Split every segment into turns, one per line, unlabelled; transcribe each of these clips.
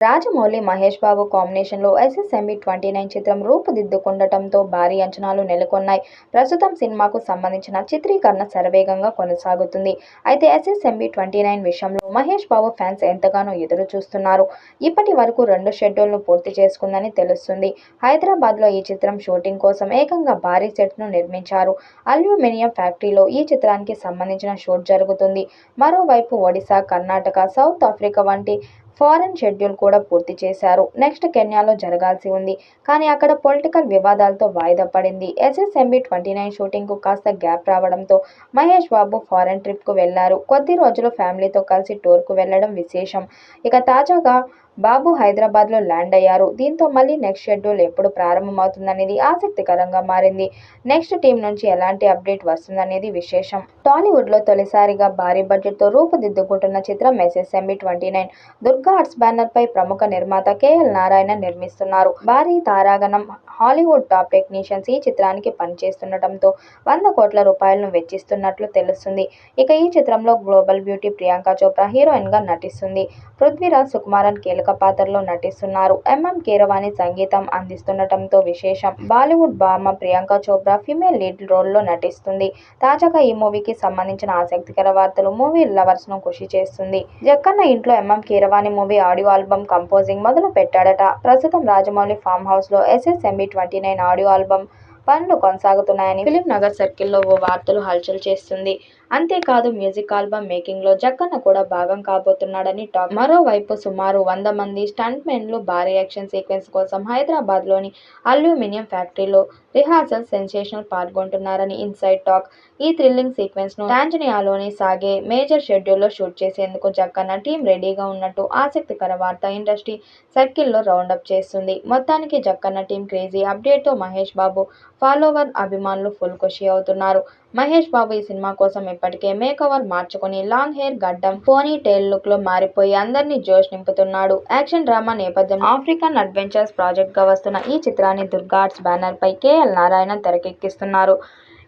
రాజమౌళి, మహేష్ బాబు కాంబినేషన్లో SSMB29 చిత్రం రూపుదిద్దుకుండటంతో భారీ అంచనాలు నెలకొన్నాయి. ప్రస్తుతం సినిమాకు సంబంధించిన చిత్రీకరణ శరవేగంగా కొనసాగుతుంది. అయితే SSMB29 విషయంలో మహేష్ బాబు ఫ్యాన్స్ ఎంతగానో ఎదురు చూస్తున్నారు. ఇప్పటి వరకు 2 షెడ్యూల్ను పూర్తి చేసుకుందని తెలుస్తుంది. హైదరాబాద్లో ఈ చిత్రం షూటింగ్ కోసం ఏకంగా భారీ సెట్ను నిర్మించారు. అల్యూమినియం ఫ్యాక్టరీలో ఈ చిత్రానికి సంబంధించిన షూట్ జరుగుతుంది. మరోవైపు ఒడిశా, కర్ణాటక, సౌత్ ఆఫ్రికా వంటి ఫారెన్ షెడ్యూల్ కూడా పూర్తి చేశారు. నెక్స్ట్ కెన్యాలో జరగాల్సి ఉంది. కానీ అక్కడ పొలిటికల్ వివాదాలతో వాయిదా పడింది. SSMB29 షూటింగ్కు కాస్త గ్యాప్ రావడంతో మహేష్ బాబు ఫారెన్ ట్రిప్కు వెళ్లారు. కొద్ది రోజులు ఫ్యామిలీతో కలిసి టూర్కు వెళ్లడం విశేషం. ఇక తాజాగా బాబు హైదరాబాద్లో ల్యాండ్ అయ్యారు. దీంతో మళ్లీ నెక్స్ట్ షెడ్యూల్ ఎప్పుడు ప్రారంభమవుతుందనేది ఆసక్తికరంగా మారింది. నెక్స్ట్ టీం నుంచి ఎలాంటి అప్డేట్ వస్తుందనేది విశేషం. టాలీవుడ్లో తొలిసారిగా భారీ బడ్జెట్తో రూపుదిద్దుకుంటున్న చిత్రం SSMB29. దుర్గా ఆర్ట్స్ బ్యానర్పై ప్రముఖ నిర్మాత KL నారాయణ నిర్మిస్తున్నారు. భారీ తారాగణం హాలీవుడ్ టాప్ టెక్నీషియన్స్ ఈ చిత్రానికి పనిచేస్తుండటంతో 100 కోట్ల రూపాయలను వెచ్చిస్తున్నట్లు తెలుస్తుంది. ఇక ఈ చిత్రంలో గ్లోబల్ బ్యూటీ ప్రియాంక చోప్రా హీరోయిన్గా నటిస్తుంది. పృథ్వీరాజ్ సుకుమారన్ కీలక పాత్రలో నటిస్తున్నారు. కీరవాణి సంగీతం అందిస్తుండటంతో విశేషం. బాలీవుడ్ భామ ప్రియాంక చోప్రా ఫిమేల్ లీడ్ రోల్లో నటిస్తుంది. తాజాగా ఈ మూవీకి సంబంధించిన ఆసక్తికర వార్తలు మూవీ లవర్స్ ను ఖుషి చేస్తుంది. జక్కన్న ఇంట్లో Keeravani movie audio album composing మొదలు పెట్టాడట. ప్రస్తుతం రాజమౌళి ఫామ్ హౌస్ లో SSMB29 ఆడియో ఆల్బమ్ పనులు కొనసాగుతున్నాయని ఫిలిం నగర్ సర్కిల్లో ఓ వార్తలు హల్చల్ చేస్తుంది. అంతేకాదు మ్యూజిక్ ఆల్బమ్ మేకింగ్లో జక్కన్న కూడా భాగం కాబోతున్నాడని టాక్. మరోవైపు సుమారు 100 మంది స్టంట్మెన్లు భారీ యాక్షన్ సీక్వెన్స్ కోసం హైదరాబాద్లోని అల్యూమినియం ఫ్యాక్టరీలో రిహార్సల్ సెన్సేషనల్ పాల్గొంటున్నారని ఇన్సైడ్ టాక్. ఈ థ్రిల్లింగ్ సీక్వెన్స్ను టాంజానియాలోని సాగే మేజర్ షెడ్యూల్లో షూట్ చేసేందుకు జక్కన్న టీం రెడీగా ఉన్నట్టు ఆసక్తికర వార్త ఇండస్ట్రీ సర్కిల్లో రౌండప్ చేస్తుంది. మొత్తానికి Jakkanna team crazy అప్డేట్తో Mahesh Babu follower అభిమానులు ఫుల్ ఖుషి అవుతున్నారు. మహేష్ బాబు ఈ సినిమా కోసం ఇప్పటికే మేకోవర్ మార్చుకుని లాంగ్ హెయిర్, గడ్డం, పోనీ టెయిల్ లుక్ లో మారిపోయి అందరినీ జోష్ నింపుతున్నాడు. యాక్షన్ డ్రామా నేపథ్యం ఆఫ్రికన్ అడ్వెంచర్స్ ప్రాజెక్ట్ గా వస్తున్న ఈ చిత్రాన్ని దుర్గా ఆర్ట్స్ బ్యానర్ పై KL నారాయణ తెరకెక్కిస్తున్నారు.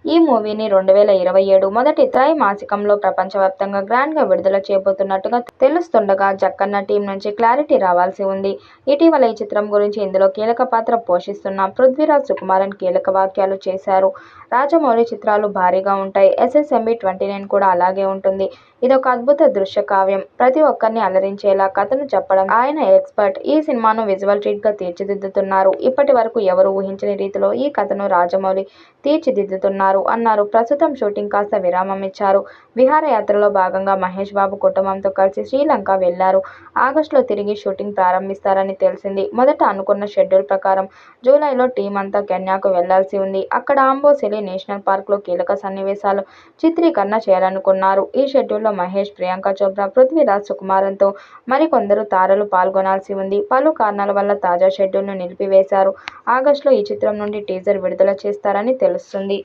ఈ మూవీని 2027 మొదటి త్రైమాసికంలో ప్రపంచవ్యాప్తంగా గ్రాండ్ గా విడుదల చేయబోతున్నట్టుగా తెలుస్తుండగా జక్కన్న టీం నుంచి క్లారిటీ రావాల్సి ఉంది. ఇటీవల ఈ చిత్రం గురించి ఇందులో కీలక పాత్ర పోషిస్తున్న పృథ్వీరాజ్ సుకుమారన్ కీలక వ్యాఖ్యలు చేశారు. రాజమౌళి చిత్రాలు భారీగా ఉంటాయి. SSMB29 కూడా అలాగే ఉంటుంది. ఇదొక అద్భుత దృశ్య కావ్యం. ప్రతి ఒక్కరిని అలరించేలా కథను చెప్పడం ఆయన ఎక్స్పర్ట్. ఈ సినిమాను విజువల్ ట్రీట్ గా తీర్చిదిద్దుతున్నారు. ఇప్పటి వరకు ఎవరు ఊహించని రీతిలో ఈ కథను రాజమౌళి తీర్చిదిద్దుతున్నారు అన్నారు. ప్రస్తుతం షూటింగ్ కాస్త విరామం ఇచ్చారు. విహారయాత్రలో భాగంగా మహేష్ బాబు కుటుంబంతో కలిసి శ్రీలంక వెళ్లారు. ఆగస్టులో తిరిగి షూటింగ్ ప్రారంభిస్తారని తెలిసింది. మొదట అనుకున్న షెడ్యూల్ ప్రకారం జూలైలో టీం అంతా కెన్యాకు వెళ్లాల్సి ఉంది. అక్కడ అంబోసెలి నేషనల్ పార్క్ లో కీలక సన్నివేశాలు చిత్రీకరణ చేయాలనుకున్నారు. ఈ షెడ్యూల్లో మహేష్, ప్రియాంక చోప్రా, పృథ్వీరాజ్ సుకుమారన్తో మరికొందరు తారలు పాల్గొనాల్సి ఉంది. పలు కారణాల వల్ల తాజా షెడ్యూల్ను నిలిపివేశారు. ఆగస్టులో ఈ చిత్రం నుండి టీజర్ విడుదల చేస్తారని తెలుస్తుంది.